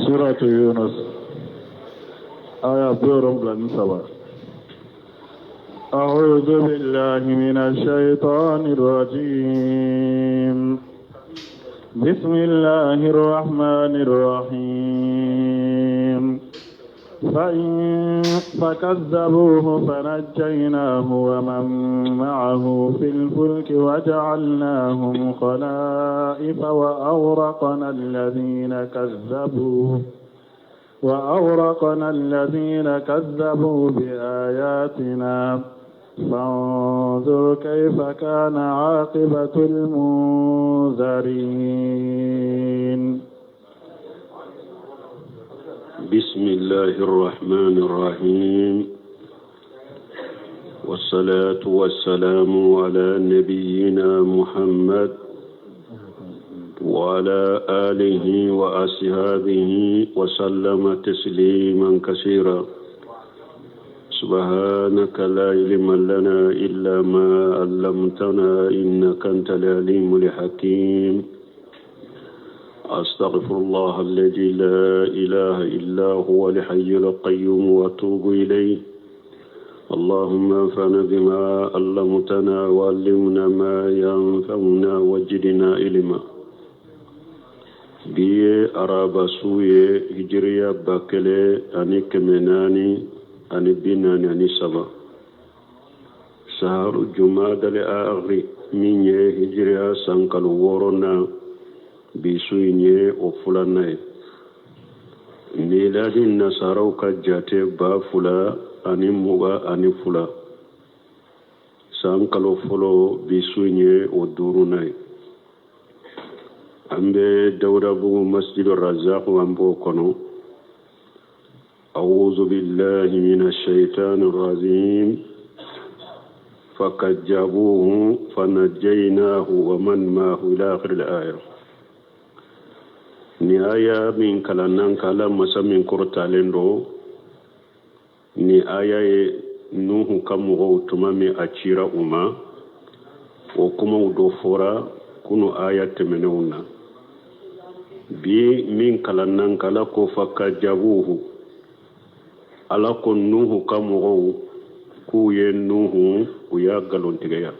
سورة يونس آية بيرم لنسبة. أعوذ بالله من الشيطان الرجيم. بسم الله الرحمن الرحيم. فكذبوه فنجيناه ومن معه في الفلك وجعلناهم خلائف وأغرقنا الذين كذبوا بآياتنا فانظر كيف كان عاقبة المنذرين. بسم الله الرحمن الرحيم، والصلاة والسلام على نبينا محمد وعلى آله وأصحابه وسلم تسليما كثيرا. سبحانك لا علم لنا إلا ما علمتنا إنك أنت العليم الحكيم. أستغفر الله الذي لا إله إلا هو الحي القيوم وأتوب إليه. اللهم انفعنا بما علمتنا وعلمنا ما ينفعنا وزدنا علما. biye araba suye hijriya bakele ani kemenani ani binani ani saba saharu jumadale akhri minye hijriya sankalu worona bisuye o fulanae miladi nasarau ka jate ba fula ani muga ani fula sankalu folo bisuye o durunai ambe dawda bugu masjid ar-razzaq wambo kono. a'udhu billahi minash shaitanir rajim. fakajjabuhu fanajjaynahu wa man ma'ahu ila akhir al-aya. ni aya min kalanan kala masamin kurtalendo ni aya nuhu kamugo tumami achira uma o kuma udo fora kuno aya temenuna bi min kalanan kala ko fakajjabuhu ala ko nuhu kamugo ku ye nuhu ku ya galontiga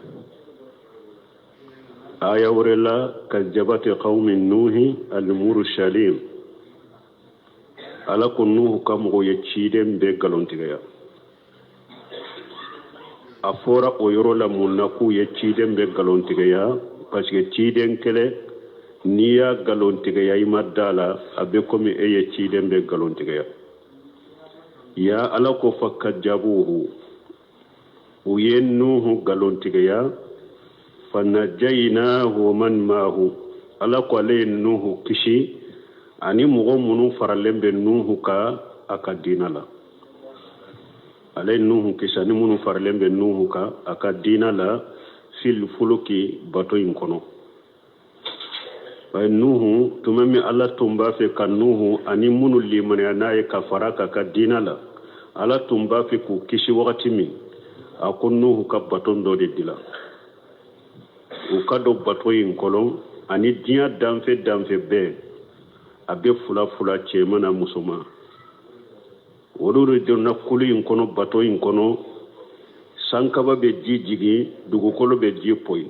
aya warela kajjabati qaumin nuhi al-mursalin ala ko nuhu kamugo ye chiden be galontiga afora o yorola munna ku ye chiden be galontiga parce que chiden kele niya galontiga imadala abe komi eye chiden be galontiga ya ala ko fakajjabuhu uyennuhu galontiga fanajjaynahu man ma'ahu ala ko ale nuhu kishi ani mugo munu faralembe nuhu ka akadinala ale nuhu kishi ani munu faralembe nuhu ka akadinala fil fuluki bato inkono bay nuhu tumami ala tumba fe kan nuhu ani munu limane anaye ka faraka ka dinala ala tumba fe ku kishi wakati mi akon nuhu ka bato ndo de dila u ka do bato inkono ani dia danfe be abe fula chemana musoma wodoro de na kulu inkono bato inkono sankaba be jigi dugukolo be poi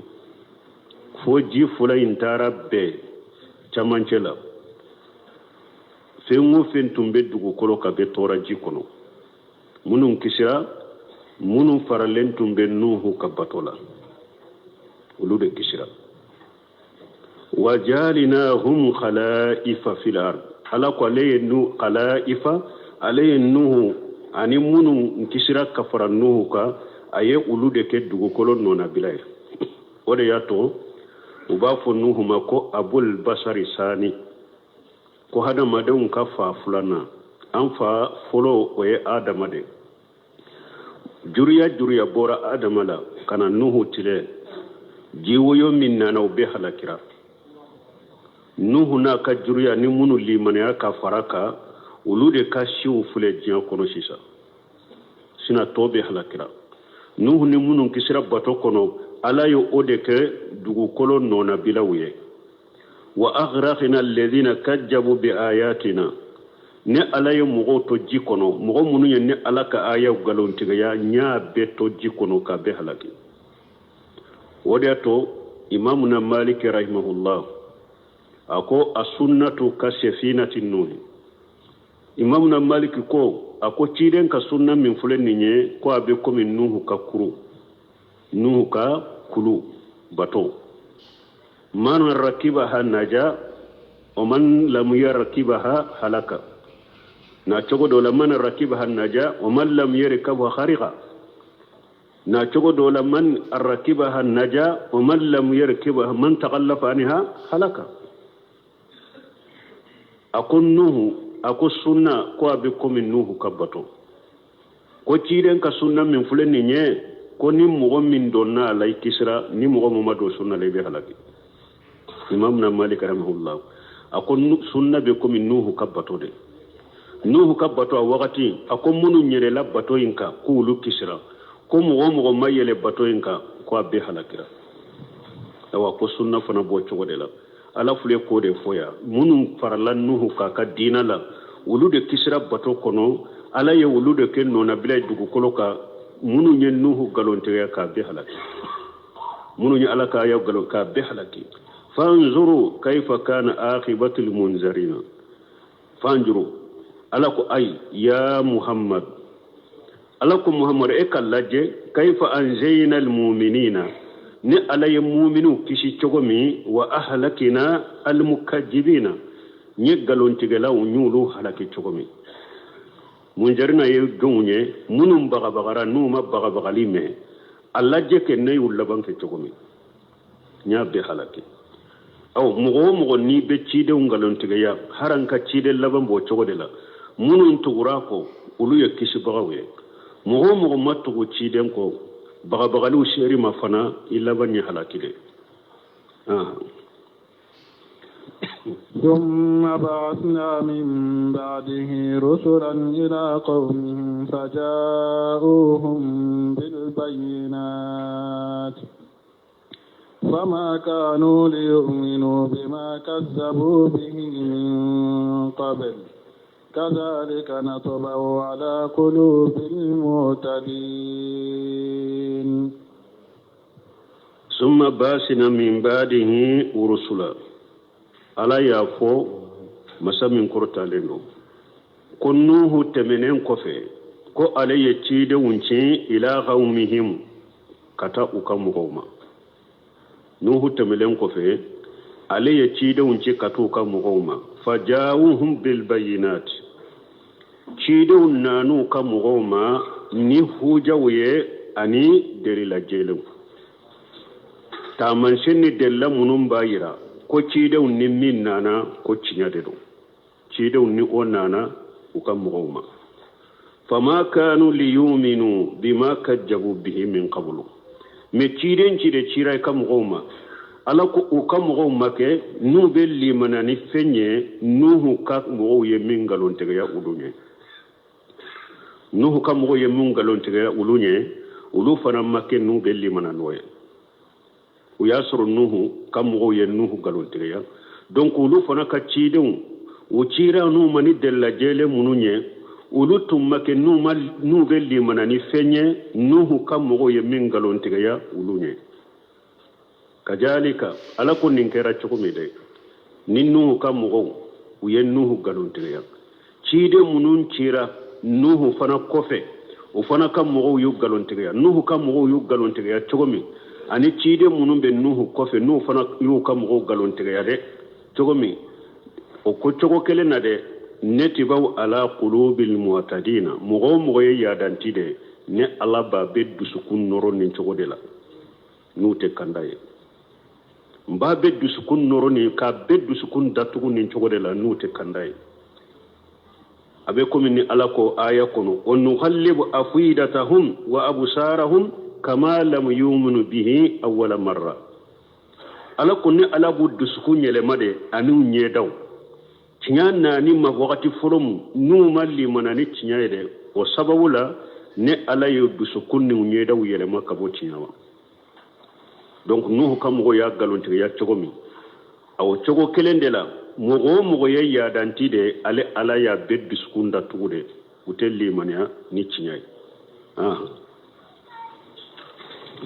fo ji fula intara be chamanchela fengu fentumbe dugukolo ka be tora ji kono munun kisira munun faralentumbe nuhu ka batola ulude kisira wajalinahum khalaifa fil ard ala ko nu khalaifa alayhi nuhu ani munun kisira ka fara nuhu ka aye ulude ke dugukolo nona bilay ode yato uba fo nuhu mako abul basari sani ko hada madan ka fa fulana an fa folo oye adamade juriya bora adamala kana nuhu tile jiwoyo minna na ube halakira nuhu na ka juriya ni munu limane ka faraka ulude ka shiu fule jiya kono sisa sina tobe halakira nuhu ni munu kisira bato kono ala yo ode ke dugukolo nona bilawye wa aghraqna alladhina kajjabu bi ayatina ne ala ye mogo to ji kono mogo munu ye ne ala ka aya galontigaya nya be to ji kono ka be halaki wodi to imamuna malik rahimahullah ako as-sunnatu ka safinati nuh imamuna malik ko ako ciden ka sunna min fulen ni ko abe ko min nuhu ka kulu bato man rakibaha naja wa man lam yarkibaha halaka na cogo do la man rakibaha naja wa man lam yarkabha khariqa na cogo do la man rakibaha naja wa man lam yarkibha man taqallafa anha halaka akun nuhu ako sunna ko abe ko min nuhu kabato ko ciden ka sunna min fulen ni ko ni mogo min donna lay kisra ni mogo mo mado sunna lay be halaki imam na malik rahimahullah akon sunna be ko min nuhu kabato de nuhu kabato wakati akon munu nyere la bato inka ko lu kisra ko mogo mayele bato inka ko be halakira awa ko sunna fana bo cogo de la ala fule ko de foya munu farlan nuhu ka dina la wulu de kisra bato kono ala ye wulu de ken nona bilay dugu koloka munu nyen nuhu galonte ka be halaki munu nya ala ka ya galon ka be halaki fanzuru kayfa kana aqibatu almunzarina fanzuru ala ko ay ya muhammad ala ko muhammad e kallaje kayfa anjayna almu'minina ni ala ya mu'minu kishi cogomi wa ahlakina almukaththibina ni galonte gala nyulu halaki cogomi munjarina ye gonye munum bagara numa bagali me alla je ke ne yulla banke cogomi nya be halaki aw mugo ni be cide ngalon tiga ya haranka cide laban bo cogode la munum tugura ko ulu ye kisi bagawe mugo matugo cide ko bagali sheri mafana illa banya halaki de ثم بعثنا من بعده رسلا إلى قومهم فجاءوهم بالبينات فما كانوا ليؤمنوا بما كذبوا به من قبل كذلك نطبع على قلوب المعتدين ثم بعثنا من بعده رسلا ala ya fo masamin kurtaleno ko nuhu temenen kofe ko alaye cide wunci ila qaumihim kata ukam qawma nuhu temelen kofe alaye cide wunci kata ukam qawma fajawuhum bil bayinat cide nanu kam qawma ni hujawiye ani derila jelu taman shenni della munum bayira ko cidew ni min nana ko cinyade do cidew ni o nana ukam mu'ma fama kanu liyuminu bima kajjabu bihi min qablu me ciden cide ciray kam mu'ma ala ko ukam mu'ma ke nu belli manani fenye nuhu ka mu'o ye min galon tege ya ulunye nuhu kam mu'o ye min galon tege ya ulunye ulu fana make nu belli mananoye uyasru nuhu kamugo ye nuhu galontiya donc ulu fana ka cidon o cira nu mani della jele mununye ulu tumma ke nu belli manani fenye nuhu kamugo ye min galontiya ulunye kajalika ala ko ninkera chukumide nin nuhu kamugo uye nuhu galontiya cide munun cira nuhu fana kofe o fana kamugo yu galontiya nuhu kamugo yu galontiya chukumi ani cide munum be nuhu kofe nuhu fana yu kam go galon tiga de togomi o ko togo kele na de neti baw ala qulubil mu'tadina mugo ya dantide ne ala ba be dusukun noro nin togo de la nute kandaye mba be dusukun noro ni ka be dusukun datugu nin togo de la nute kandaye abe komi ni ala ko aya kono on nuhallibu afidatahum wa absarahum kama lam yuminu bihi awwala marra ala kunni ala buddu sukunyele made anu nyedaw tinyana ni ma wakati forum nu malli manani tinyede o sababula ne ala yuddu sukunni nyedaw yele makabo tinyawa donc nuhu kam go ya galonti ya chogomi aw chogo kelendela mogo ye yadanti de ale ala ya beddu skunda tugude utelli mania ni cinyai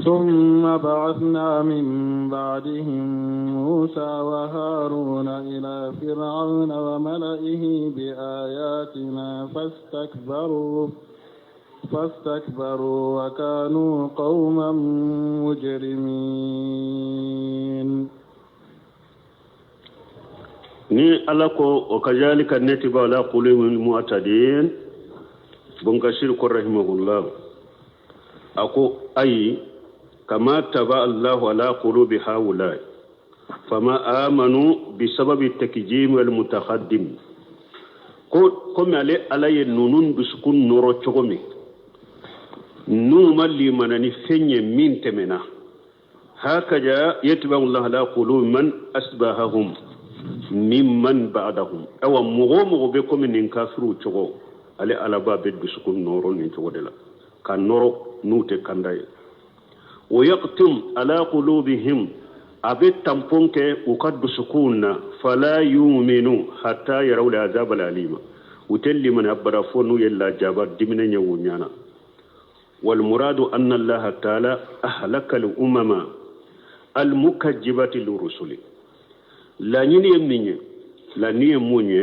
ثم بعثنا من بعدهم موسى وهارون إلى فرعون وملئه بآياتنا فاستكبروا وكانوا قوما مجرمين ni alako wakazalika netiba ala qulubul mu'tadin bunkashir ko rahimahullah ako ay kama taba Allahu ala qulubi haula fama amanu bisababi takjim wal mutaqaddim ko male alaye nunun biskun noro chogomi numa limanani fenye min temena hakaja yatba Allah ala qulubi man asbahahum mimman ba'dahum awa mugo be ko min kafiru chogo ale alaba be biskun noro ni chogo dela kan noro nute kanday ويقتم على قلوبهم أبي تمبونك وقد سكوننا فلا يؤمنوا حتى يروا العذاب الأليم وتلي من أبرافون يلا جابر دمنا يونيانا والمراد أن الله تعالى أهلك الأمم المكذبة للرسل لا يمني لا نيموني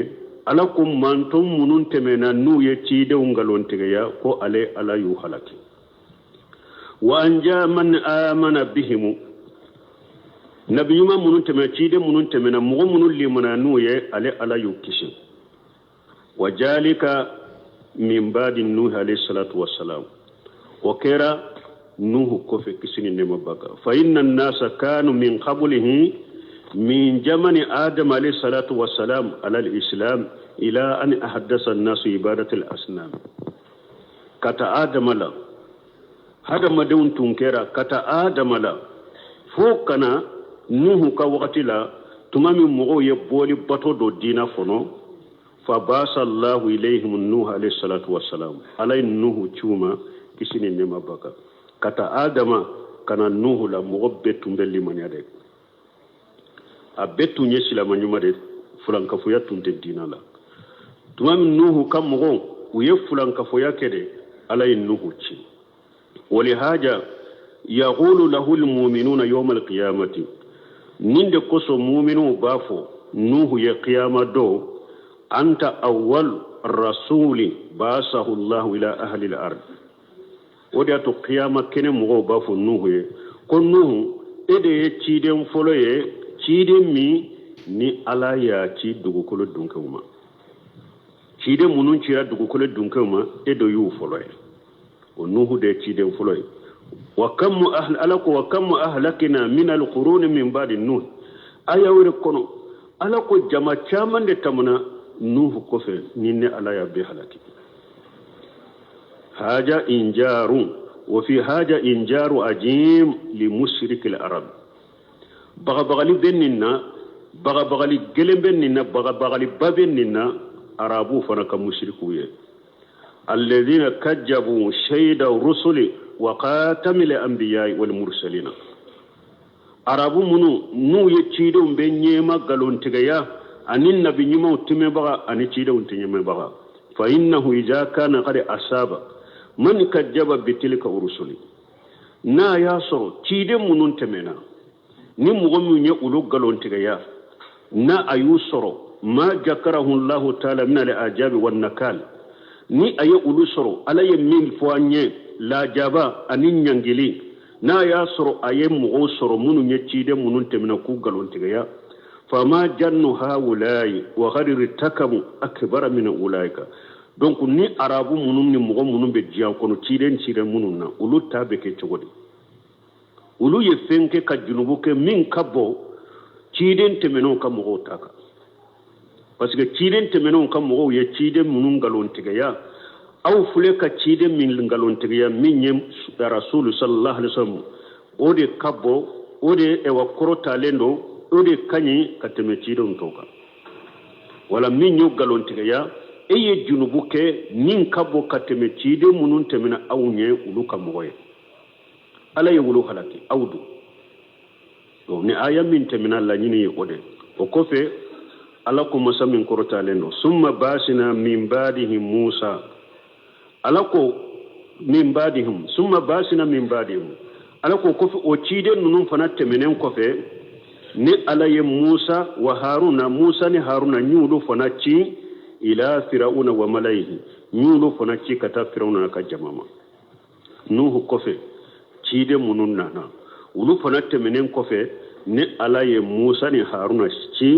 alakum mantum munun temena nu ye cide ungalon tigaya ko ale ala yu halaki wa anja man amana bihim nabiyuma munun temena cide munun temena mugo munun limana nu ye ale ala yu kishi wajalika min ba'di nuh alayhi salatu wassalam wa kera nuh ko fe kisini ne mabaka fa inna an-nasa kanu min qablihi من زمن آدم عليه الصلاة والسلام على الإسلام إلى أن أحدث الناس عبادة الأصنام كتا آدم لا هذا ما دون تنكرا كتا آدم لا فوقنا نوح كوقت لا تمام مغو يبولي بطو دو دينا فنو فباس الله إليهم النوح عليه الصلاة والسلام على نوح تشوما كسين نما بكا كتا آدم كان نوح لا مغو بيتم بلي من يدك abetu nyesi la manyuma de fulanka foya tunte dinala tumam nuhu kam mo uye fulanka foya kede alay nuhu ci wali haja yaqulu lahu almu'minuna yawm alqiyamati ninde koso mu'minu bafo nuhu ya qiyama do anta awwal rasuli basahu Allah ila ahli al-ard wodi ato qiyama kene mo bafo nuhu ye kon nuhu ede ci dem foloye cide mi ni ala ya ci dugukolo dunkuma cide munun cira dugukolo dunkuma edo yu foloy o nuhu de cide foloy wa kam ahlakina min alqurun min ba'di nuh ayawre kono ala ko jama chaman de tamuna nuhu ko fe ninne ala ya be halaki haja injaru wa fi haja injaru ajim li mushrik al-arab bagabagali benninna bagabagali gelem benninna bagabagali babenninna arabu fana ka mushriku ye alladhina kajjabu shayda rusuli wa qatamil anbiya'i wal mursalina arabu munu nu ye cido be nyema galon tigaya anin nabi nyima utume baga ani cido untinyema baga fa innahu idha kana qad asaba man kajjaba bitilka rusuli na yaso cide munun temena ni mugo munye ulu galon tigaya na ayusoro ma jakarahu Allah ta'ala min al-ajab wan nakal ni aye ulu soro alaye min foanye la jaba anin nyangili na ya soro aye mugo soro munu nyecide munun temina ku galon tigaya fama jannu haulai wa gharir takamu akbar min ulaika donc ni arabu munun ni mugo munun be jiyan kono ciden cire munun na ulu tabe ke chogodi ulu ye fenke ka junubu ke min kabo ciden temeno ka mugo taka parce que ciden temeno ka mugo ye ciden munun galon tigaya aw fule ka ciden min galon tigaya min yem rasul sallallahu alaihi wasallam ode kabo ode e wa korota lendo ode kanyi ka teme ciden toka wala min yo galon tigaya eye junubu ke min kabo ka teme ciden munun temena awnye ulu ka mugo ye ala yewulu halaki awdu do ni aya min temina la nyini ode o kofe alako masamin korotalen summa basina min badihim Musa alako min badihim summa basina min badihim alako ko o cide nunun fana temenen ko fe ni alaye Musa wa Haruna Musa ni Haruna nyulu fana ci ila firauna wa malaihi nyulu fana ci kata firauna ka jamama nuhu ko fe cide munun nana ulu fana temenen ko fe ni alaye Musa ni Haruna ci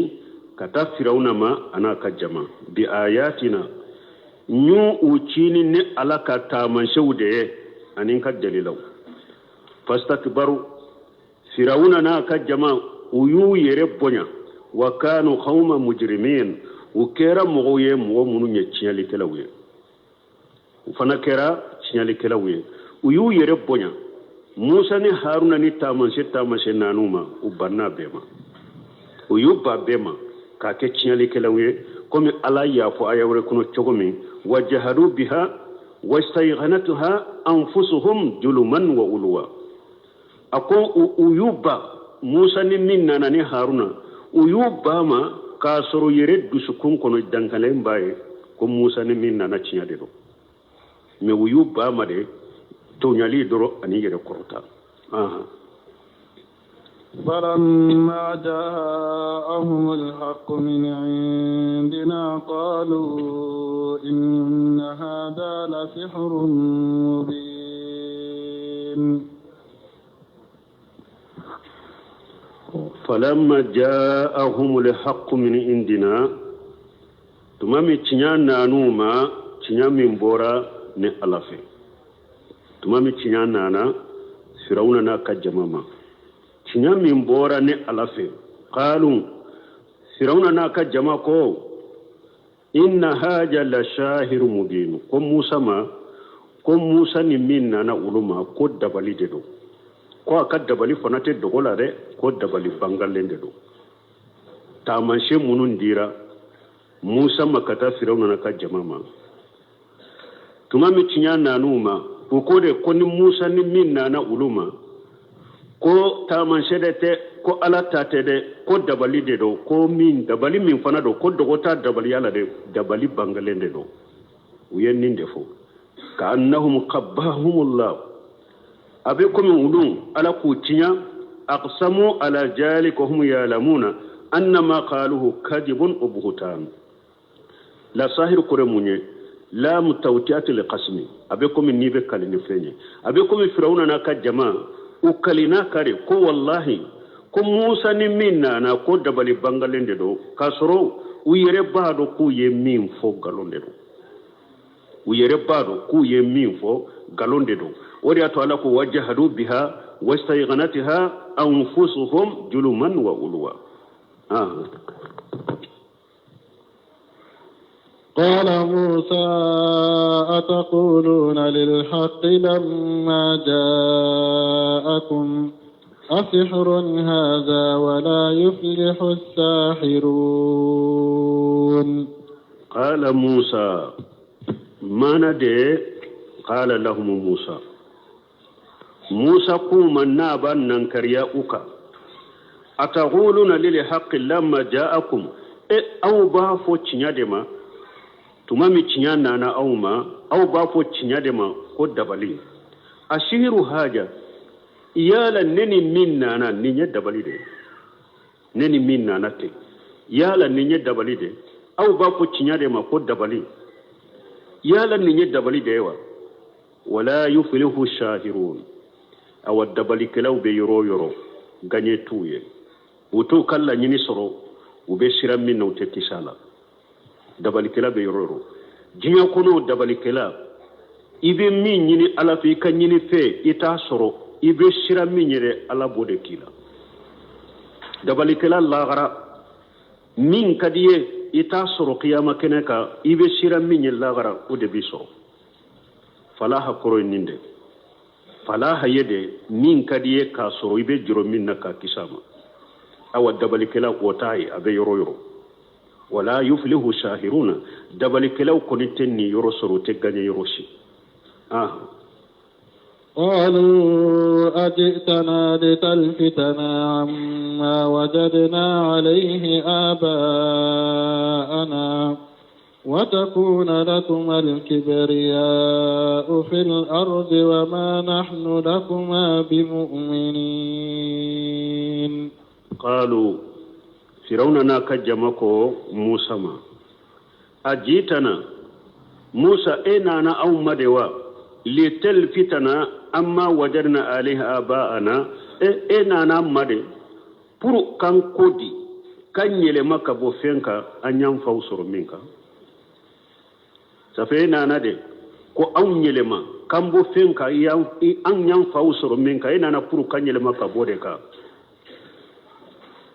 kata firauna ma ana ka jama bi ayatina nyu ucini ni alaka taman shaude anin ka dalilau fastakbaru firauna na ka jama uyu yere bonya wa kanu qawma mujrimin ukera mogoye mo munu nye chiali kelawe ufana kera chiali kelawe uyu yere bonya Musa ni Haruna ni tamanse nanuma ubanna bema uyu ba bema ka ke chiali kelawe komi ala ya fo ayawre kuno chogomi wajahadu biha wastayghanatuha anfusuhum juluman wa ulwa ako uyuba Musa ni min nana ni Haruna uyuba ma ka soro yere dusukun kono dankale mbaye ko Musa ni min nana cinya de do me uyuba ma de to nyali doro ani yere korota aha فلما جاءهم الحق من عندنا قالوا إن هذا لسحر مبين فلما جاءهم الحق من عندنا تمامي تنيانا نوما تنيامي مبورا ne alafe tumami tinyana firawuna na kajamama tinyami mbora ne alafe qalu firawuna na kajama ko inna haja la shahir mubin ko Musa ni minna na uluma ko dabali de do ko aka dabali fanate dogola de ko dabali bangalende do tamashe munun dira Musa makata firawuna na kajamama tumami tinyana numa ko de ko ni Musa ni minna na uluma ko taman shedete ko alata tede ko dabali de do ko min dabali min fana do ko dogota dabali yala de dabali bangalende do uyen ninde fo ka annahum qabbahumullah abe ko min ulum ala ku tinya aqsamu ala jalika hum yalamuna annama qaluhu kadibun ubhutan la sahir kuremunye la mutawtiati liqasmi abe ko min nibe kalini fenye abe ko min firawuna na ka jamaa ukalina kare ko wallahi ko Musa ni minna na ko dabali bangalende do kasoro uyere bado ku ye min fo galonde do uyere bado ku ye min fo galonde do wori ato ala ko wajhadu biha wastayghanatiha anfusuhum juluman wa ulwa قال موسى أتقولون للحق لما جاءكم أسحر هذا ولا يفلح الساحرون قال موسى ما ندي قال لهم موسى قوم النابا ننكريا أكا أتقولون للحق لما جاءكم أو بافو تشنيادما tumami chinyana na auma au bafo chinyadema ko dabali ashiru haja yala neni minna na ninye dabali de neni minna na te yala ninye dabali de au bafo chinyadema ko dabali yala ninye dabali de wa wala yuflihu shahirun aw dabali kelaw be yoro ganye tuye wuto kala nyini soro ube shiram min no tekisala dabalikela be yororo jinya kono dabalikela ibe min nyini ala fi kan nyini fe ita soro ibe shira min nyere ala bode kila dabalikela lagara min kadiye ita soro qiyama keneka ibe shira min nyel lagara o de biso falaha koro ninde falaha yede min kadiye ka soro ibe jiro min naka kisama awa dabalikela wotai abe yororo wala yuflihu shahiruna dabali kelaw konitenni yoro soro te ganye yoroshi قالوا أجئتنا لتلفتنا عما وجدنا عليه آباءنا وتكون لكما الكبرياء في الأرض وما نحن لكما بمؤمنين. قالوا فرعون ناكجمكو موسى ما أجئتنا موسى إننا أو مدوا لتلفتنا أما وجدنا عليه آباءنا إننا مدوا pour kan kodi kan yelema ka bo fenka anyam fawsoro minka safe nana de ko an yelema kan bo fenka an yan fawsoro minka ina pour kan yelema ka bo de ka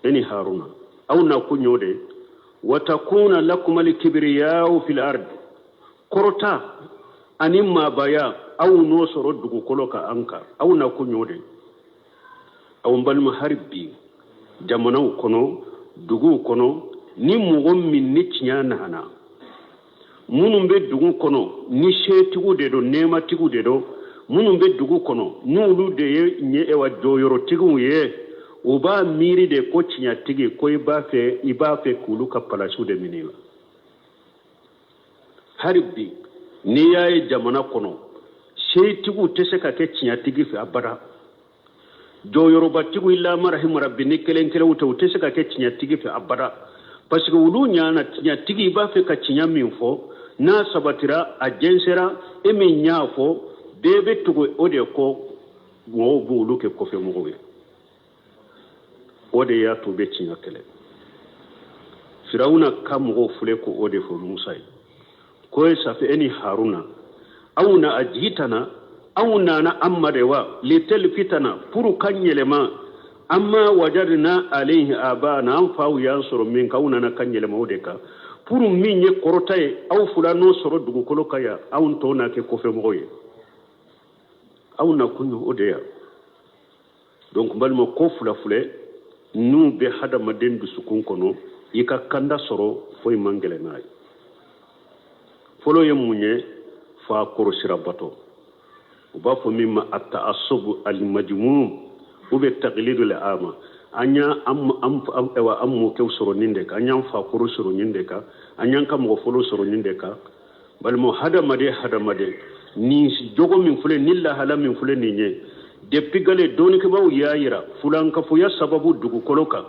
eni haruna aw na kunyode watakuna lakum al-kibriya'u fil ard korota animma baya aw no soro dugu koloka anka aw na kunyode aw balma harbi jamanaw kono dugu kono ni mogo min ni tiɲa nana minnu bɛ dugu kɔnɔ ni setigiw de don nɛɛmatigiw de don minnu bɛ dugu kɔnɔ n'olu de ye jɔyɔrɔtigiw ye u b'a miiri de ko tiɲatigi ko i b'a fɛ k'olu ka palasiw de minɛ la hali bi n'i y'a ye jamana kɔnɔ setigiw tɛ se ka kɛ tiɲatigi fɛ abada jɔyɔrɔbatigiw illa rahim rabbi ni kelen kelen u tɛ se ka kɛ tiɲatigi fɛ abada parce que olu ɲana tiɲatigi i b'a fɛ ka tiɲa min fɔ n'a sabatira a jɛnsɛra e min y'a fɔ bɛɛ bɛ tugu o de kɔ mɔgɔw b'olu kɛ kɔfɛ mɔgɔw ye o de y'a to bɛ tiɲa kɛlɛ firawuna ka mɔgɔw filɛ ko o de fɔ musa ye ko ye safe e ni haruna aw na a jigitana aw nana amma de wa litel fitana pour kan yelema amma wajadna alayhi abana an faw yansuru min kauna kan yelema o de ka pour min ye korota ye aw fulano soro dugu kolo kaya aw to na ke ko fe mo ye aw na kunyo o de ya donc balmo ko fule nu be hada maden du sukun kono yika kanda soro foy mangele nay folo ye munye fa korosira bato وبافو مما التعصب المجموم وبالتقليد العام anya am kew soro nindeka anya fa kuru soro nindeka anya kam go folo soro nindeka bal mo hada made ni jogo min fule nilla hala min fule ninye depuis gale doni ke baw yaayira fulan ka fu ya sababu dugu koloka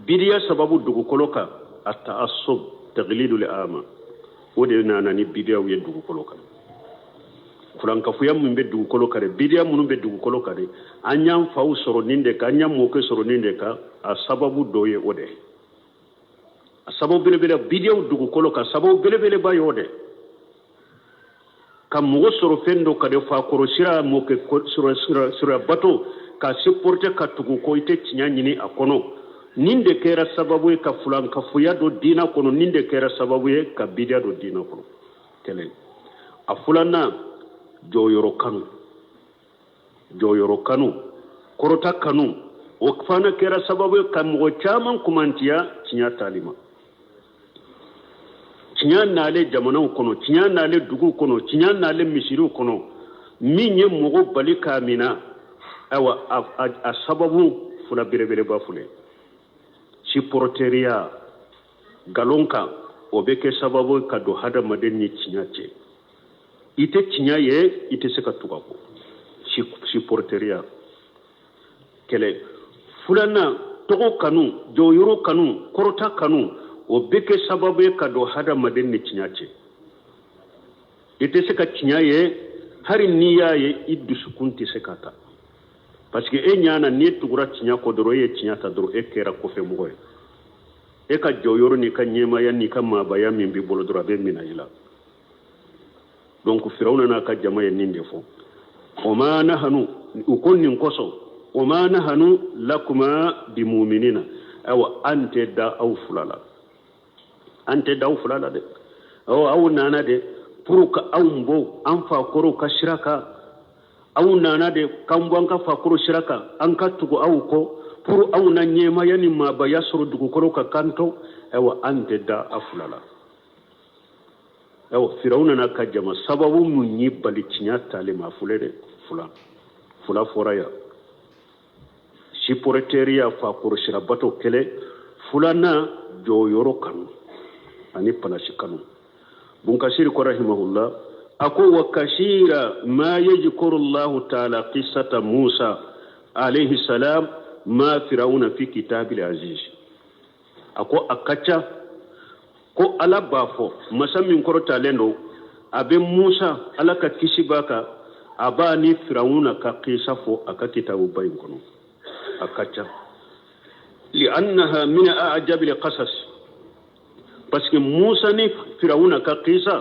bidiya sababu dugu koloka at-ta'assub taqlidul ama wode nana ni bidiya wi dugu koloka fulan ka fu ya min be dugu koloka de bidiya munu be dugu koloka de anyam faw soro nindeka anyam mo ke soro nindeka a sababu doye ode a sababu bele bidiya dugu koloka sababu bele ba yode kam mo soro fendo ka de fa korosira mo ke sura bato ka supporter ka tugu ko ite tinya nyini akono ninde kera sababu e ka fulan ka fuya do dina kono ninde kera sababu e ka bidia do dina kono tele a fulana joyoro kanu korota kanu o fana kera sababu e ka mo chaman kumantiya tinya talima tinya nale jamana kono tinya nale dugu kono tinya nale misiru kono minye mogo bali kamina awa a sababu fula birebere ba fule si porteria galonka obeke sababu ka do hada madeni tinya ce ite tinya ye ite se ka tugako si porteria kele fulana togo kanu joyoro kanu korota kanu o beke sababu ka do hada madeni tinya ce ite se ka tinya ye hari niya ye iddu sukunti sekata parce que e nyana ni tugura tinya ko doro ye tinya ta doro e kera ko fe mo e ka joyoro ni ka nyema ya ni ka mabaya min bi bolo doro be mina ila donc firawna na ka jama ye ninde fo o ma nahanu ukonni koso o ma nahanu lakuma bi mu'minina aw ante da aw fulala de aw nana de pour ka awmbo an fa koro ka shiraka aw nana de kambo an ka fa koro shiraka an ka tugo aw ko pour aw na nyema yani ma ba yasru dugo koro ka kanto ewa ante da afulala ewa firawna na ka jama sababu mun yi bali tinya tale ma fulere fulan fula foraya siporeteria fa korosira bato kele fulana joyoro kanu ani palasi kanu bunkasiri ko rahimahullah ako wa kashira ma yajkuru Allah ta'ala qissata Musa alayhi salam ma firawuna fi kitabil aziz ako akacha ko ala bafo masamin korota lendo abe Musa ala ka kisibaka abani firawuna ka qisafo aka kitabu bayin kono akacha li'annaha min a'jab al-qasas parce que Musa ni firawuna ka qisa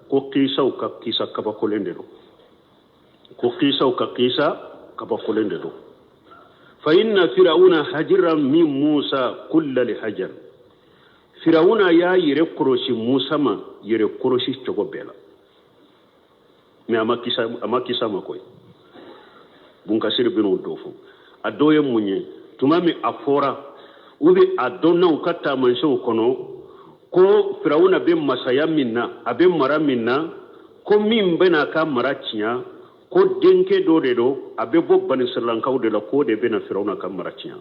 ko qisa ka qisa kaba kolende do ko qisa ka qisa kaba kolende do fa inna firawuna hajira min Musa kull hajar firawuna ya yire koroshi Musa ma yire koroshi chogo bela me amakisa makoy bunka sir binu dofo adoye munye tumami afora ubi adonna ukata mansho kono ko firawuna be masaya minna abe mara minna ko min bena ka marachiya ko denke do de do abe bo bani sirlanka de la ko de bena firawuna ka marachiya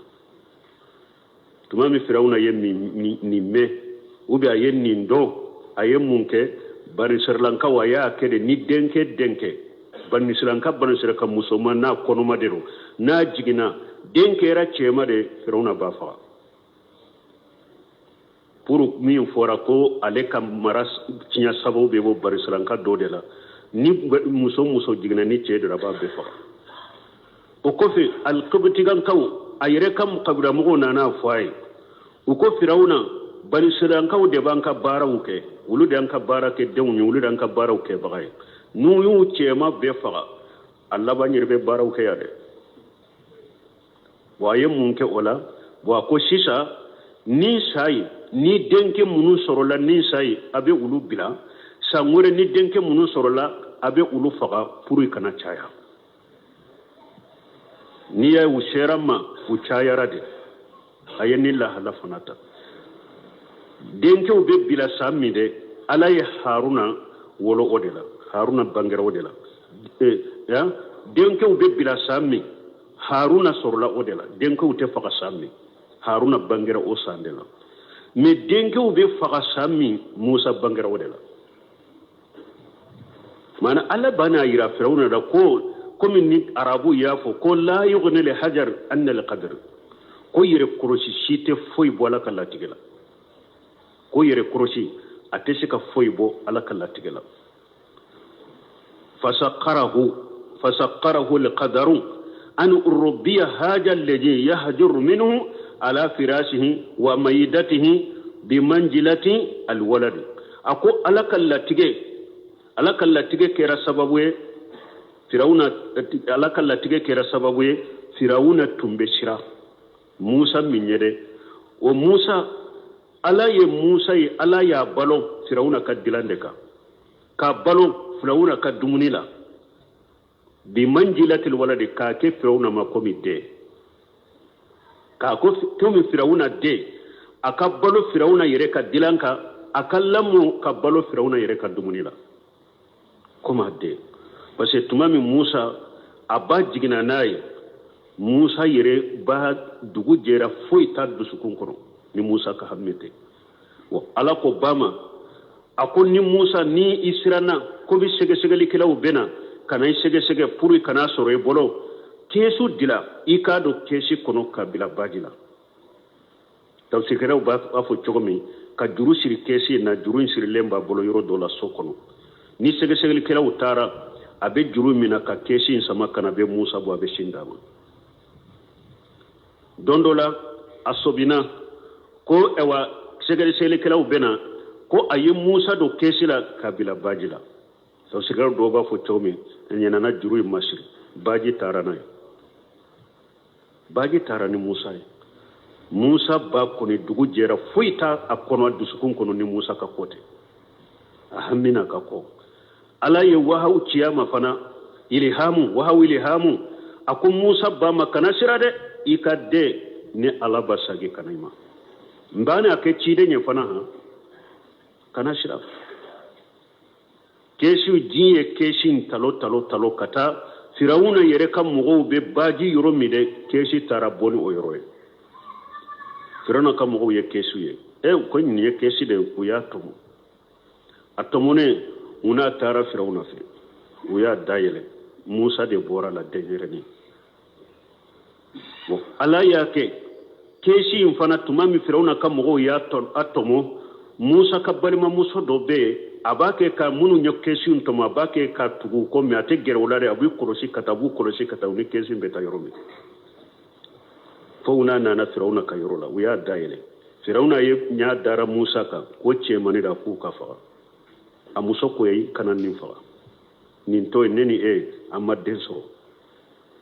tumami firawuna yen ni me ubi ayen ni ndo ayen munke bani sirlanka waya kede ni denke bani sirlanka bani sirka musulman na kono madero na jigina denke ra chema de firawuna bafa pour min fora ko ale kam maras tinya sabo be bo bari sranka do de la ni muso jigna ni che de raba be fa o ko fi al qibti gan kaw ayre kam qabra mo na fay o ko firawna bari sranka de banka barawu ke wulu de anka barake de wulu de anka barawu ke bagay nu yu chema be fa Allah ba nyirbe barawu ke yade waye munke ola wa ko sisa ni sai ni denke munu sorola ni sai abe ulu bila sangure ni denke munu sorola abe ulu faga puru kana chaya ni ya usherama uchaya rade ayeni la halafanata denke ube bila samide alay haruna wolo odela haruna bangera odela ya denke ube bila sami haruna sorola odela denke ute faga sami haruna bangera o sandela me denke ube faga sami Musa bangera odela mana alla bana yira firawna da ko min ni arabu yafo ko la yughni li hajar an al qadr ko yire kuroshi shite foy bo la kala tigela ko yire kuroshi atesi ka foy bo ala kala tigela fasaqarahu al qadaru an urbiya haja alladhi yahjur minhu ala firashihi wa maidatihi bi manjilati al walad ako ala kala tige kera sababu firawuna ala kala tige kera sababu firawuna tumbe shira Musa minyede o Musa ala ya balon firawuna ka dilande ka balon firawuna ka dumunila bi manjilatil waladi ka ke firawuna ma komi de ka ko tomi firawuna de aka balo firawuna yere ka dilanka akallamu ka balo firawuna yere ka dumunila koma de parce que tumami Musa aba jigina naye Musa yere ba dugu jera foi ta dusukun kono ni Musa ka hammete wa ala ko bama akon ni Musa ni israna ko bi sege kilaw bena kana sege puri kana soro e bolo kesu dila ikado kesi kono kabila bajila taw sikeraw ba afo chogomi ka juru siri kesi na juru siri lemba bolo yoro dola sokono ni sege kilaw tara abe juru mina ka kesi sama kana be Musa bo abe shindama dondola asobina ko ewa sege kilaw bena ko ayi Musa do kesi la kabila bajila taw sikeraw do ba fo chogomi nyana na juru masiri baji tarana baji tarani Musa ba koni dugu jera fuita akono dusukun kono ni Musa ka kote ahamina ka ko ala ye wahaw ciyama fana ilhamu akun Musa ba makana sirade ikade ni ala basage kanima mbane ake cide nye fana ha kana sira keshi jiye keshin talo kata firawuna yɛrɛ ka mɔgɔw bɛ baji yɔrɔ min dɛ kesi taara bɔ ni o yɔrɔ ye firawuna ka mɔgɔw ye kesiw ye ko nin ye kesi de u y'a tɔmɔ a tɔmɔnen u n'a taara firawuna fɛ u y'a dayɛlɛ musa de bɔra la denyɛrɛnin bon ala y'a kɛ kesi in fana tuma min firawuna ka mɔgɔw y'a tɔmɔ musa ka balimamuso dɔ bɛ yen a b'a kɛ ka minnu ye kesi in tɔmɔ a b'a kɛ ka tugu kɔ mɛ a tɛ gɛrɛ u la dɛ a b'u kɔlɔsi ka taa u ni kesi in bɛ taa yɔrɔ min fo u n'a nana firawuna ka yɔrɔ la u y'a dayɛlɛ firawuna ye ɲa dara musa kan ko cɛmani da k'u ka faga a muso ko ye kana nin faga nin to ye ne ni e an ma den sɔrɔ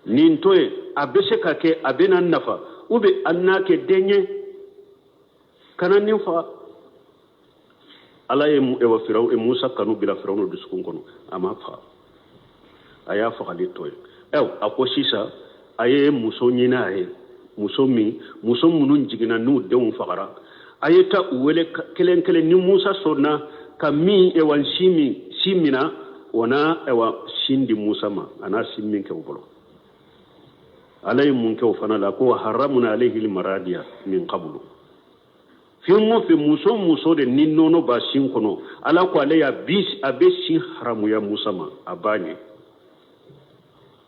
nin to ye a bɛ se ka kɛ a bɛna nafa ou bien a n'a kɛ den ye kana nin faga ala ye musa kanu bila firawuna dusukun kɔnɔ a ma faga a y'a fagali to ye a ko sisan a ye muso ɲini a ye muso minnu jiginna n'u denw fagara a ye taa u wele kelen kelen ni musa sɔnna ka min si mina o na sin di musa ma a n'a sin min kɛ u bolo ala ye mun kɛ o fana la ko haramuna alayhi almaradiya min qablu fɛn o fɛn muso de ni nɔnɔ b'a sin kɔnɔ ala ko ale a bɛ sin haramuya musa ma a b'a ɲɛ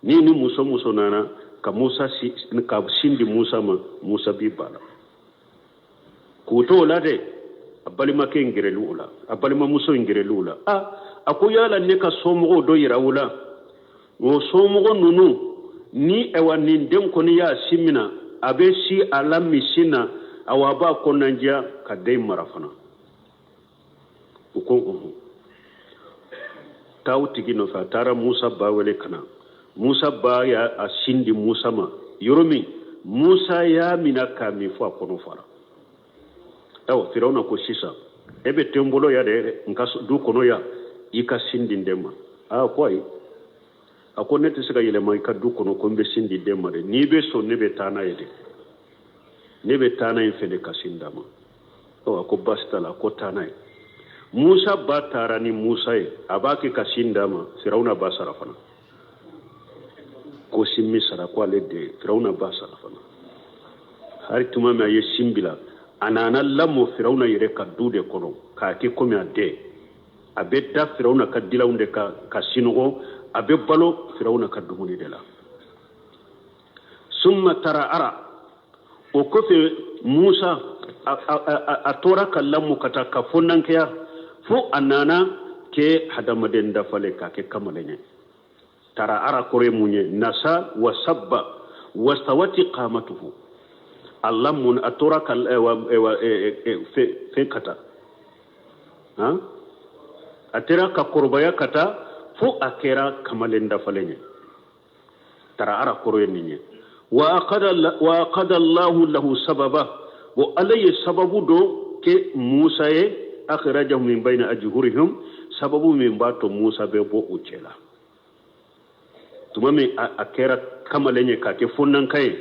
ni muso nana ka sin di musa ma musa b'i ba la k'u to o la dɛ a balimakɛ in gɛrɛli o la a balimamuso in gɛrɛli o la a ko yala ne ka somɔgɔw dɔ yira o la o somɔgɔ ninnu ni nin den kɔni y'a sin mina a bɛ si a la misin na a b'a kɔnɔnadiya ka den mara fana u ko taa o tigi nɔfɛ a taara musa ba wele ka na musa ba y'a sin di musa ma yɔrɔ min musa y'a mina k'a min fɔ a kɔnɔ fara firawuna ko sisan e bɛ to n bolo ya dɛ nka du kɔnɔ ya i ka sin di n den ma ko ayi a ko ne tɛ se ka yɛlɛma i ka du kɔnɔ ko n bɛ sin di den ma dɛ n'i bɛ sɔn ne bɛ taa n'a ye dɛ ne bɛ taa n'a ye fɛ de ka sin d'a ma a ko baasi t'a la ko taa n'a ye musa ba taara ni musa ye a b'a kɛ ka sin d'a ma firawuna b'a sara fana ko sin min sara ko ale de firawuna b'a sara fana hari tuma min a ye sin bila a nana lamɔ firawuna yɛrɛ ka du de kɔnɔ k'a kɛ komi a den a bɛ da firawuna ka dilanw de ka sinɔgɔ a bɛ balo firawuna ka dumuni de la summa tara'ara o kɔfɛ musa a tora ka lamɔ ka taa ka fonnankɛya fo a nana kɛ hadamaden dafalen k'a kɛ kamalen ye tara'ara kɔrɔ ye mun ye nasa wa sabba wastawati qamatuhu Allah mun a tora ka fɛn kata a tera ka kɔrɔbaya kata fo a kɛra kamalen dafalen ye tara'ara kɔrɔ ye nin ye wa aqada Allahu lahu sababa wa ala ye sababu dɔ kɛ musa ye akhrajahu min bayna ajhurihim sababu min b'a to musa bɛ bɔ o cɛ la tuma min a kɛra kamalen ye k'a kɛ fonnanka ye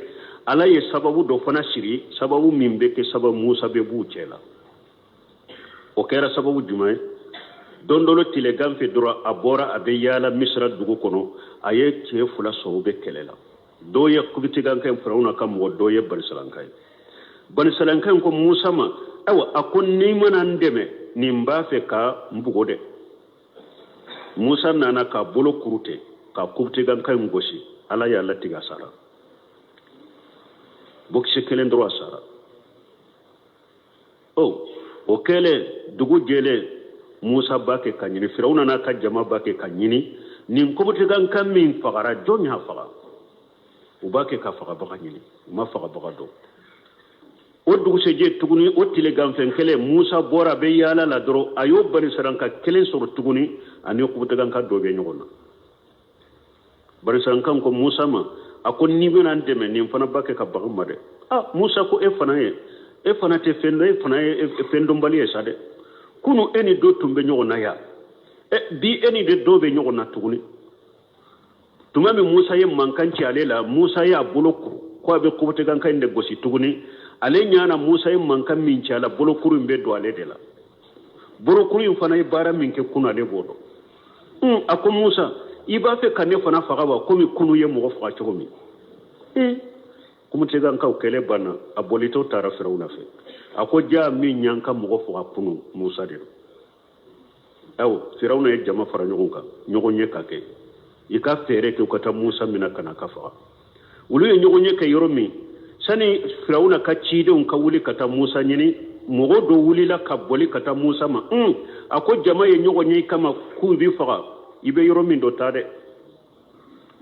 ala ye sababu dɔ fana siri sababu min bɛ kɛ sababu musa bɛ b'u cɛ la o kɛra sababu jumɛn ye don dɔ tilegan fɛ dɔrɔn a bɔra a bɛ yaala misira dugu kɔnɔ a ye cɛ fila sɔrɔ u bɛ kɛlɛ la dɔw ye kubitiganka ye firawuna ka mɔgɔ dɔw ye banisalanka ye banisalanka in ko musa ma ayiwa a ko n'i mana n dɛmɛ nin b'a fɛ ka n bugɔ dɛ musa nana k'a bolo kurute ka kubitiganka in gosi ala y'a latigɛ a sara bokisi kelen dɔrɔn a sara o kɛlen dugu jɛlen musa b'a kɛ ka ɲini firawuna n'a ka jama b'a kɛ ka ɲini nin kubitiganka min fagara jɔn y'a faga u b'a kɛ ka fagabaga ɲini u ma fagabaga dɔn o dugusɛjɛ tuguni o tileganfɛn kelen musa bɔra a bɛ yaala la dɔrɔn a y'o banisaranka kelen sɔrɔ tuguni ani kubitiganka dɔ bɛ ɲɔgɔn na banisaranka ko musa ma a ko n'i bɛna n dɛmɛ nin fana b'a kɛ ka bagan ma dɛ musa ko e fana tɛ fɛn dɔn e fana ye fɛn dɔnbali ye sa dɛ kunu e ni dɔ tun bɛ ɲɔgɔn na yan bi e ni de dɔ bɛ ɲɔgɔn na tuguni tuma min musa ye mankan ci ale la musa y'a bolo kuru ko a bɛ kubitiganka in de gosi tuguni ale ɲana musa ye mankan min ci a la bolokuru in bɛ don ale de la bolokuru in fana ye baara min kɛ kunu ale b'o dɔn a ko musa iba fe kan ne fana faga wa komi kunu ye mo faga cogo min kuma tegan ka kele bana abolito tara firawuna fe ako ja min nyanka mo faga kunu Musa de aw firawuna ye jama fara ɲɔgɔn kan ɲɔgɔn ye ka kɛ i ka fɛɛrɛ kɛ ka taa Musa mina kana ka faga olu ye ɲɔgɔn ye kɛ yɔrɔ min sani firawuna ka cidenw ka wuli ka taa Musa ɲini mɔgɔ dɔ wulila ka boli ka taa Musa ma a ko jama ye ɲɔgɔn ye kama k'u bi faga i bɛ yɔrɔ min dɔ taa dɛ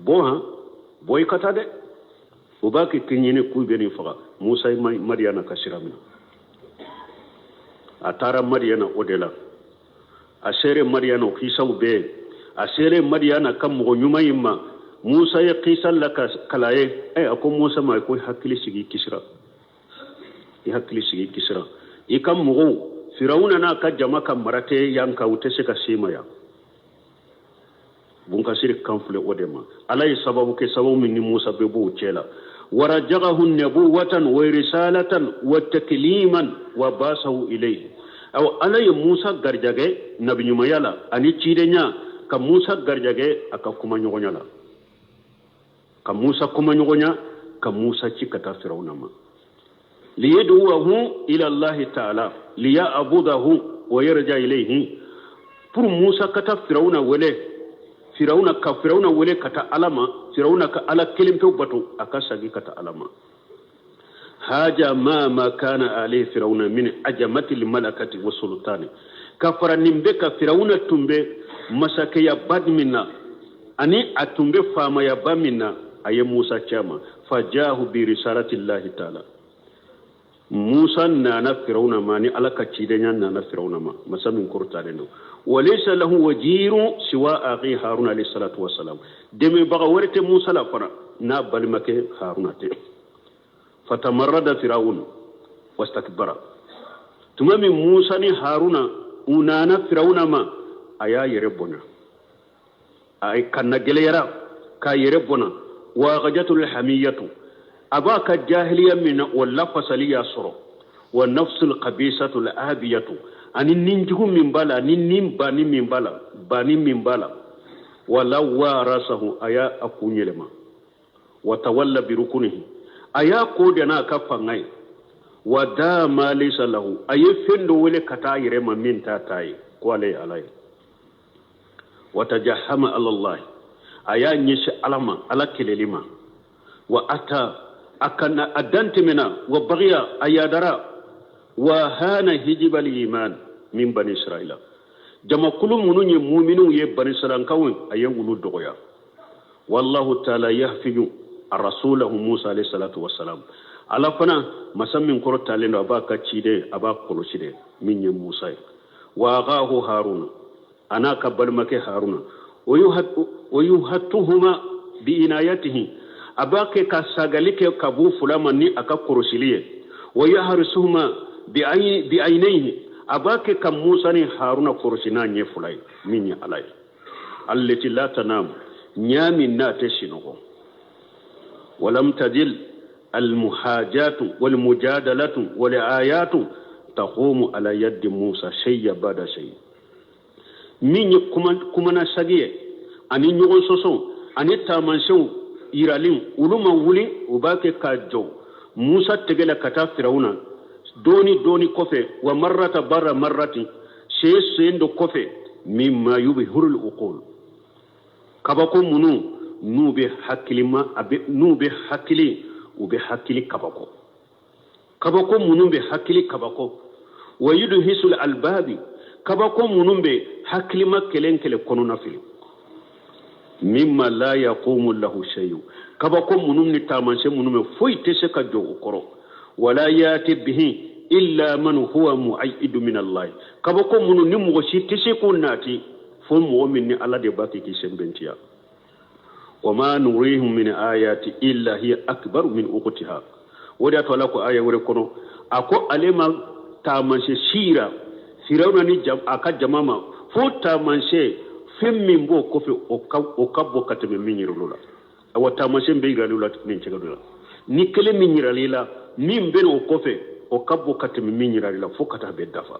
bɔ i ka taa dɛ o b'a kɛ k'i ɲini k'u bɛ nin faga Musa ye Madiyana ka sira minɛ a taara Madiyana o de la a sere Madiyana o kisaw bɛɛ a sere Madiyana ka mɔgɔ ɲuman in ma Musa ye kisa la kala ye a ko Musa ma ko hakili sigi kisira i hakili sigi kisira i ka mɔgɔw firawuna n'a ka jama ka mara tɛ yan ka u tɛ se ka se ma yan bunkasiri kan filɛ o de ma ala ye sababu kɛ sababu min ni Musa bɛ bɔ o cɛ la warajagahu nabuwatan wa risalatan wa takliman wa basahu ilayhi aw ala ye Musa garijɛgɛ nabiɲumanya la ani cidenya ka Musa garijɛgɛ a ka kuma ɲɔgɔnya la ka Musa kuma ɲɔgɔnya ka Musa ci ka taa firawuna ma liyad'uhu ila Allah ta'ala liya'budahu wa yarja ilayhi pour Musa ka taa firawuna wele ka taa ala ma firawuna ka ala kelen pew bato a ka sagi ka taa ala ma haja ma kana alayhi firawuna min ajamati limalakati wa sultani ka fara nin bɛ ka firawuna tun bɛ masakɛya ba min na ani a tun bɛ faamaya ba min na a ye Musa cama fajahu bi risalati llahi ta'ala Musa nana firawuna ma ni ala ka cidenya nana firawuna ma masa min kortalen do walaysa lahu wajiru siwa akhi haruna alayhi salatu wassalam deme baga warte Musa la fara na balimake haruna te fatamarrada firawun wastakbara tumami Musa ni haruna unana firawuna ma aya yere bona ay kanna geleyara ka yere bona wa ghajatul hamiyatu abaka jahiliya min wala fasaliya soro wa nafsul qabisatu al abiyatu ani ninjugu min bala nin bani min bala wala warasahu aya akunyelema wa tawalla bi rukunihi aya ko dana ka fangai wa dama laysa lahu aye fendo wele kata yire ma min ta tayi ko alai wa tajahama ala allah aya nyishi alama ala kelelima wa ata akana adante mena wa baghiya ayadara wa hana hijibal iman min bani israila jama kulum munun ye mu'minu ye bani israil kawun ayen wulu dogoya wallahu ta'ala yahfizu ar-rasulahu Musa alayhi salatu wassalam ala fana masammin korotale no abaka cide aba koloside min ye Musa wa aghahu haruna ana kabalmake haruna wa yuhattuhuma bi inayatihi abake ka sagalike kabu fulama ni aka korosiliye wa yahrisuhuma bi aynayhi abake ka Musa ni haruna korosina nye fulay min ya alay allati la tanam nyami na teshinogo ولم تدل المحاجات والمجادلة والآيات تقوم على يد موسى شيء بعد شيء من كمنا سجيه أني نقول سوسو أني تامنشو يرالين ولما ولي وباك كاجو موسى تجلا كتاب فرعون دوني كوفي ومرة برا مرة شيء سيندو كوفي مما يبهر العقول كبكم منو nube hakilima abe nube hakili ube hakili kabako munumbe hakili kabako wayudu hisul albabi kabako munumbe hakilima kelenkele kono nafili mimma la yaqumu lahu shay'un kabako munumni tamanse munume foi tese ka jo ukoro wala yati bihi illa man huwa mu'ayyidu min Allah kabako mununi mo shi tese ko nati fo mo minni Allah de baki ki sembentiya وما نريهم من آيات إلا هي أكبر من أختها وده تلاقوا آية وركونو أكو علما تامنشي شيرا فرعون نجم أكا جماما فو تامنشي فم من بو كوفي أكبو كتم من يرلولا أو تامنشي بيغا لولا نينشي لولا نكلي من يرلولا من بين كوفي أكبو كتم من يرلولا فو كتها بالدفع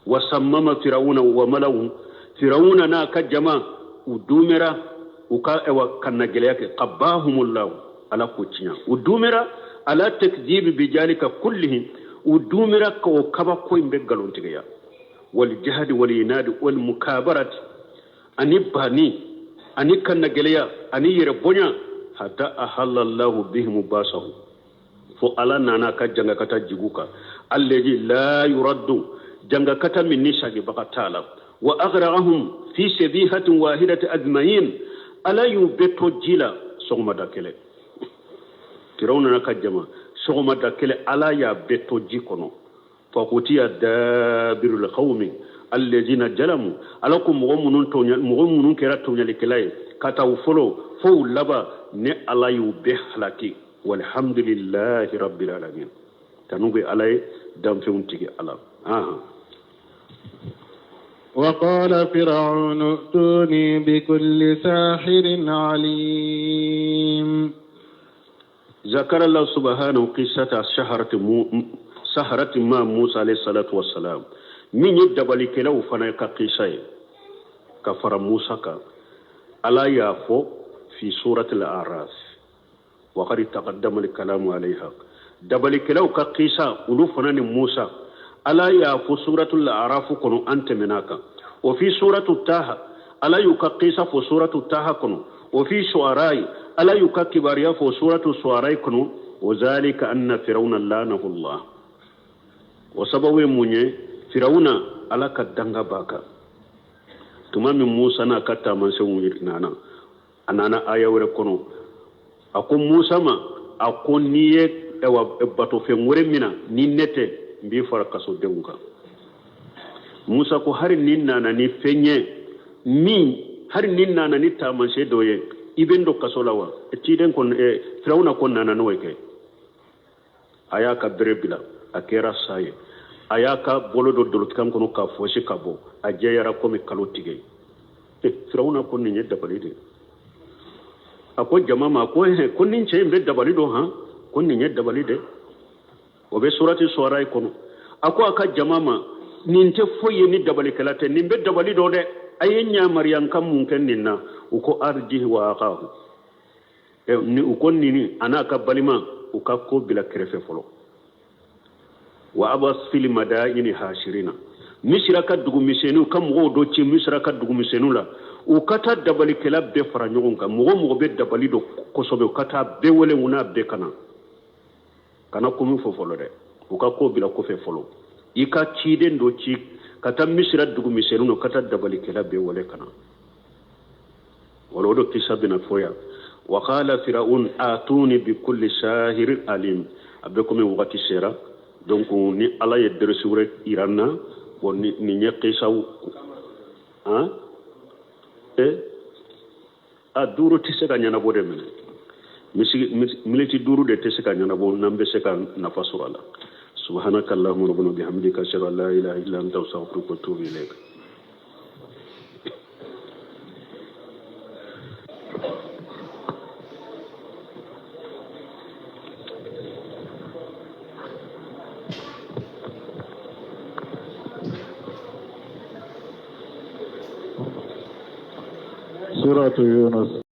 وصمم فرعون وملو فرعون ناكا جماما udumera uka ewa kannageleya ke qabbahumullahu ala kucinya udumera ala takdhib bi jalika kullihim udumera ko kaba ko imbe galontiga wal jahd wal inad wal mukabarat ani bani ani kannageleya ani yere bonya hatta ahallallahu bihim basahu fo ala nana ka janga kata jiguka alladhi la yuraddu janga kata min nishagi bakatala wa aghrahum fi shabihatin wahidati ajmain ala yubeto jila sogma dakele tirawna na kajama sogma dakele ala ya beto jikono fa qutiya dabirul qawmi alladhina jalamu alakum mu'minun kera tonya likelay kata ufolo fo laba ne ala yube halaki walhamdulillahi rabbil alamin tanugo alay dam fewntigi ala وقال فرعون ائتوني بكل ساحر عليم ذكر الله سبحانه قصة سحرة ما موسى عليه الصلاة والسلام من يدبالي كلاو فنايك قصة كفر موسى ألا يافو في سورة الأعراف وقد تقدم الكلام عليها دبالي كلاو كقصة ولو فنان موسى ألا يافو سورة الأعراف كنو أنت مناك وفي سورة التاها ألا يكقيس في سورة التاها كنو وفي شعراء ألا يككباريا في سورة الشعراء كنو وذلك أن فرعون لعنه الله وسبب مني فرعون ألا كدنغا باكا تمام موسى نكتا من سويرنا أنا آية وركنو أكون موسى ما أكون نية باتو في مرمنا نينته mbi fara kaso denga musa ko har ninna na ni fenye mi har ninna na ni tamanse doye ibendo kaso lawa tiden kon firawna kon nana no weke ayaka berebila akera saye ayaka bolodo dolot kam kono ka foshi kabo ajeyara komi kalotige firawna kon ni nyedda balide ako jamama ko he kon ni che mbe dabalido ha kon ni nyedda balide obe surati suwarai kono ako aka jamama ninte foye ni dabali kalate nimbe dabali do de ayenya maryam kam mun ken ninna uko arjihi wa aqahu ni uko nini anaka balima uka ko bila krefe folo wa abas fil madaini hashirina misra ka dugu misenu kam go do ci misra ka dugu misenu la ukata dabali kala be fara nyogon kam mo be dabali do ko sobe ukata be wole nguna be kana komi fo folo de uka ko bila ko fe folo ika ciden do ci kata misra dugu misenu no kata dabali kala be wole kana wala do kisabina foya wa qala fir'aun atuni bi kulli shahir alim abe komi wakati sera donc ni ala ye dresure iranna bon ni nyaqi saw ha a duro tisega nyana bode men militi duru de tesika nyana bo nambe seka nafasurala subhanaka allahumma rabbana bihamdika ashhadu an la ilaha illa anta astaghfiruka wa atubu ilayk سورة يونس